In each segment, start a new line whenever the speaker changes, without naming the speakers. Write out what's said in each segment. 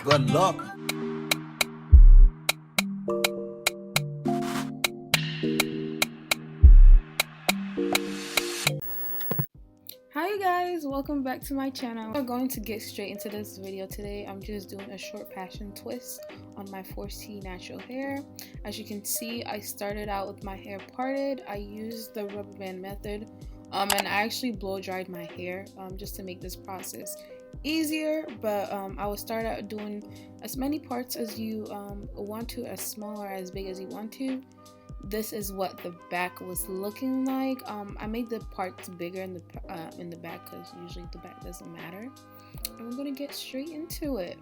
Good luck.
Hi you guys, welcome back to my channel. We're going to get straight into this video today. I'm just doing a short passion twist on my 4C natural hair. As you can see, I started out with my hair parted. I used the rubber band method and I actually blow dried my hair just to make this process easier, but I will start out doing as many parts as you want to, as small or as big as you want to. This is what the back was looking like. I made the parts bigger in the back because usually the back doesn't matter. And we're gonna get straight into it.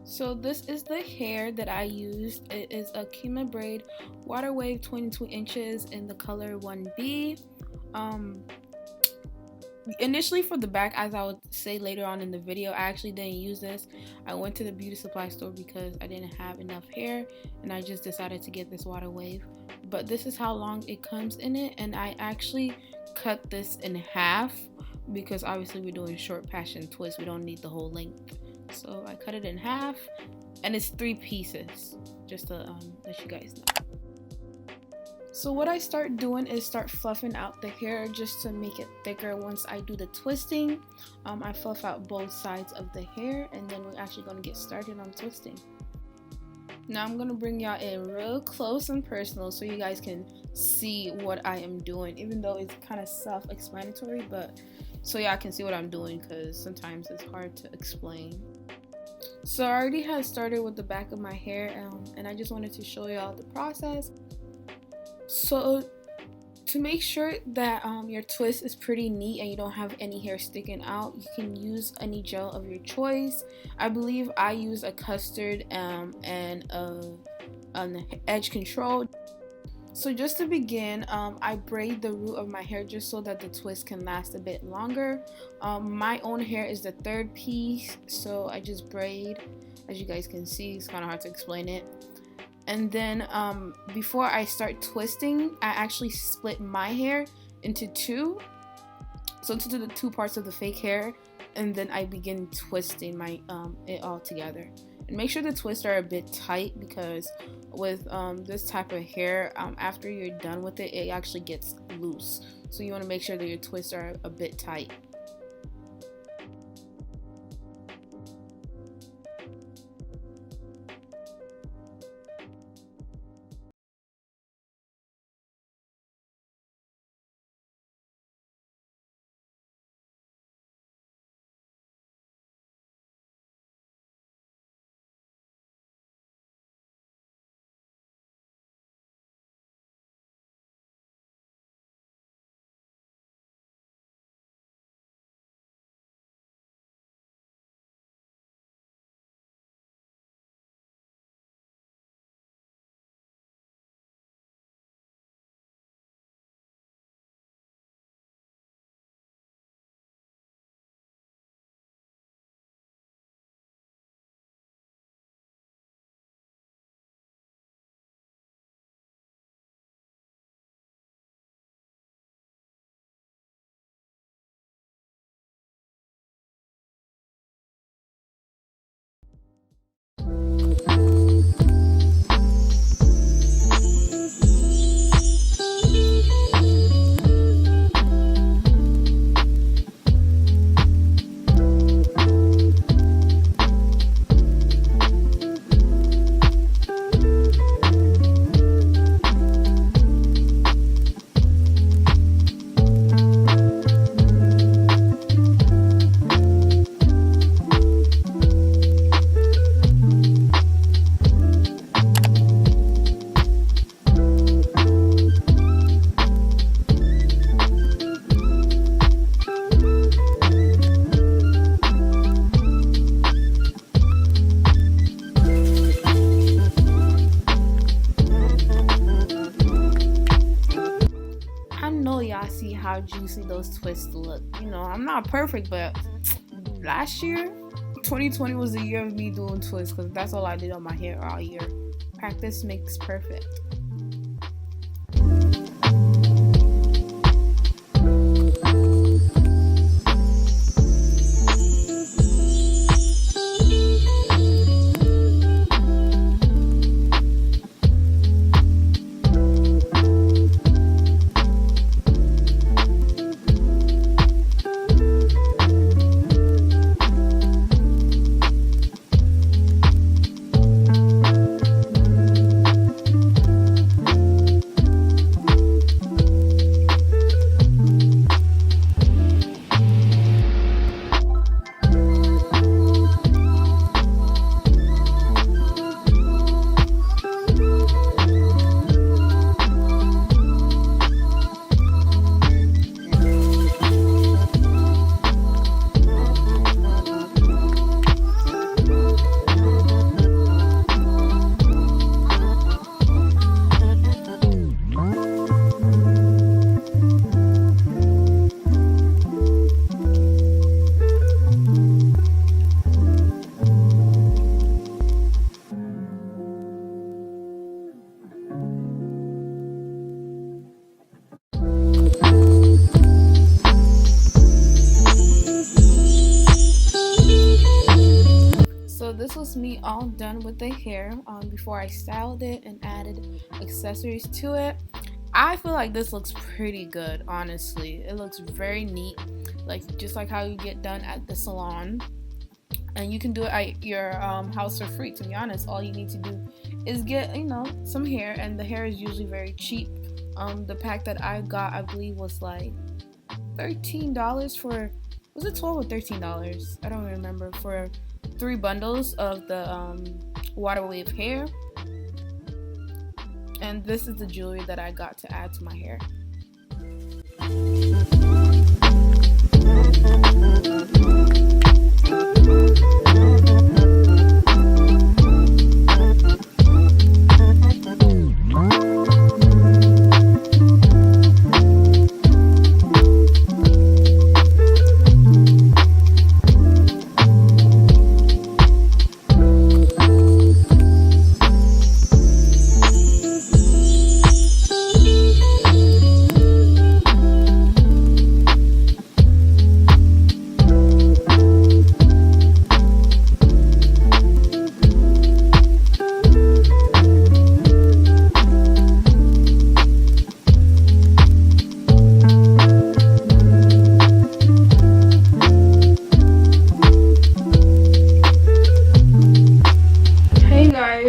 So this is the hair that I used. It is a Kima braid water wave 22 inches in the color 1B. Initially for the back, as I would say later on in the video, I actually didn't use this. I went to the beauty supply store because I didn't have enough hair and I just decided to get this water wave. But this is how long it comes in it, and I actually cut this in half because obviously we're doing short passion twist. We don't need the whole length. So I cut it in half and it's 3 pieces, just to let you guys know. So what I start doing is start fluffing out the hair just to make it thicker. Once I do the twisting, I fluff out both sides of the hair, and then we're actually going to get started on twisting. Now I'm going to bring y'all in real close and personal so you guys can see what I am doing, even though it's kind of self-explanatory, but so y'all can see what I'm doing because sometimes it's hard to explain. So I already had started with the back of my hair, and I just wanted to show y'all the process. So to make sure that your twist is pretty neat and you don't have any hair sticking out, you can use any gel of your choice. I believe I use a custard and an edge control. So just to begin, I braid the root of my hair just so that the twist can last a bit longer. My own hair is the 3rd piece, so I just braid. As you guys can see, it's kind of hard to explain it. And then before I start twisting, I actually split my hair into 2. So to the 2 parts of the fake hair, and then I begin twisting my it all together. And make sure the twists are a bit tight because with this type of hair, after you're done with it, it actually gets loose. So you want to make sure that your twists are a bit tight. Y'all see how juicy those twists look. You know, I'm not perfect, but last year 2020 was the year of me doing twists because that's all I did on my hair all year. Practice makes perfect. this was me all done with the hair before I styled it and added accessories to it. I feel like this looks pretty good, honestly. It looks very neat, like just like how you get done at the salon. And you can do it at your house for free. To be honest, all you need to do is get, you know, some hair, and the hair is usually very cheap. The pack that I got, I believe, was like $13 for, was it $12 or $13? I don't remember, for 3 bundles of the water wave hair. And this is the jewelry that I got to add to my hair.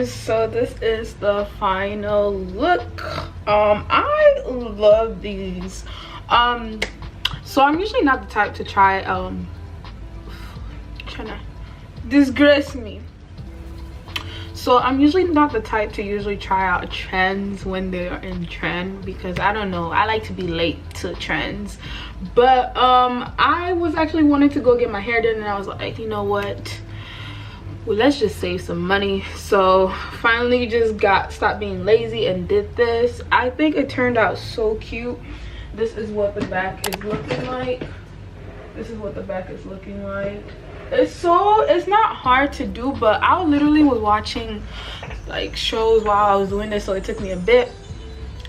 So this is the final look. I love these. So I'm usually not the type to try trying to disgrace me. So I'm usually not the type to usually try out trends when they're in trend, because I don't know, I like to be late to trends. But I was actually wanting to go get my hair done, and I was like, you know what, well, let's just save some money. So finally just stopped being lazy and did this. I think it turned out so cute. This is what the back is looking like. This is what the back is looking like. It's not hard to do, but I literally was watching like shows while I was doing this, so it took me a bit.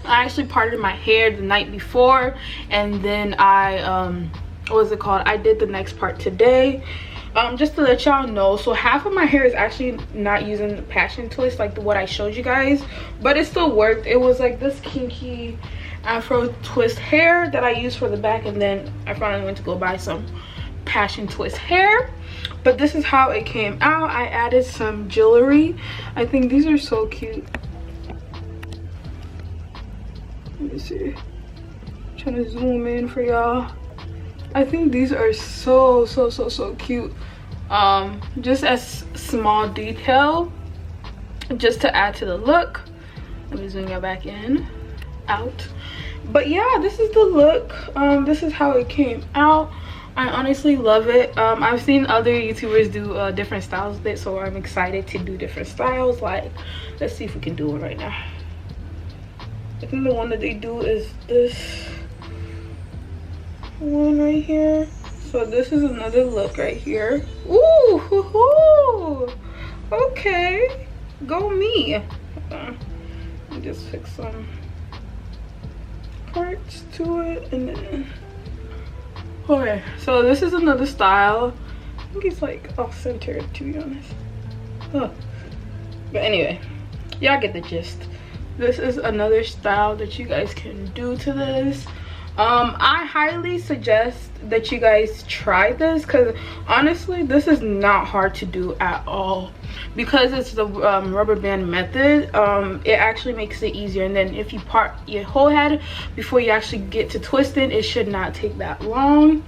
I actually parted my hair the night before, and then I what was it called, I did the next part today. Just to let y'all know, so half of my hair is actually not using the passion twist like what I showed you guys, but it still worked. It was like this kinky afro twist hair that I used for the back, and then I finally went to go buy some passion twist hair. But this is how it came out. I added some jewelry. I think these are so cute. Let me see, I'm trying to zoom in for y'all. I think these are so cute. Just as small detail, just to add to the look. Let me zoom it back in, out. But yeah, this is the look. This is how it came out. I honestly love it. I've seen other YouTubers do different styles with it, so I'm excited to do different styles. Like, let's see if we can do it right now. I think the one that they do is this one right here. So this is another look right here. Ooh, hoo, hoo. Okay, go me. Let me just fix some parts to it, and then okay, so this is another style. I think it's like off centered, to be honest. Huh. But anyway, y'all get the gist. This is another style that you guys can do to this. I highly suggest that you guys try this, because honestly this is not hard to do at all, because it's the rubber band method. It actually makes it easier, and then if you part your whole head before you actually get to twisting, it should not take that long.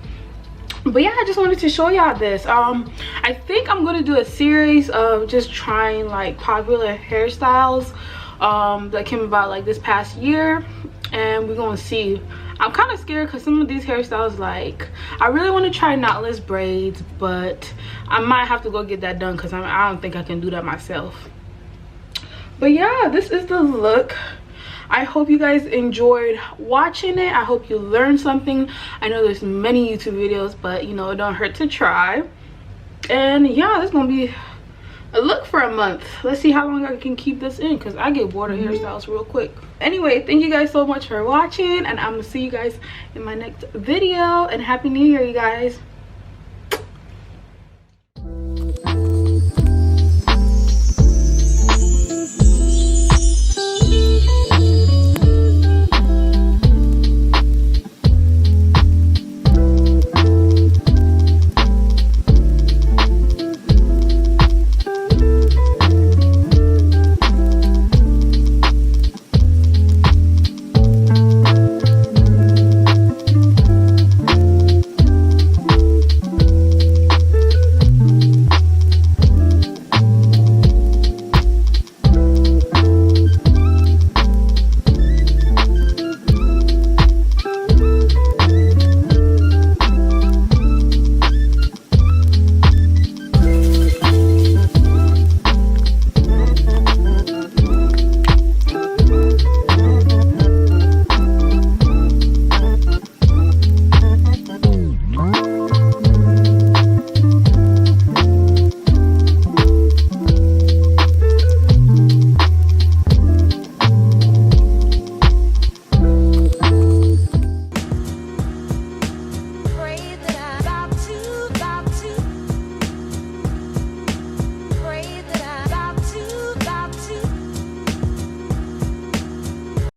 But yeah, I just wanted to show y'all this. I think I'm gonna do a series of just trying like popular hairstyles that came about like this past year, and we're gonna see. I'm kind of scared because some of these hairstyles, like, I really want to try knotless braids, but I might have to go get that done because I don't think I can do that myself. But yeah, this is the look. I hope you guys enjoyed watching it. I hope you learned something. I know there's many YouTube videos, but you know, it don't hurt to try. And yeah, this is gonna be a look for a month. Let's see how long I can keep this in, because I get bored of hairstyles real quick. Anyway, thank you guys so much for watching, and I'm gonna see you guys in my next video, and happy new year, you guys.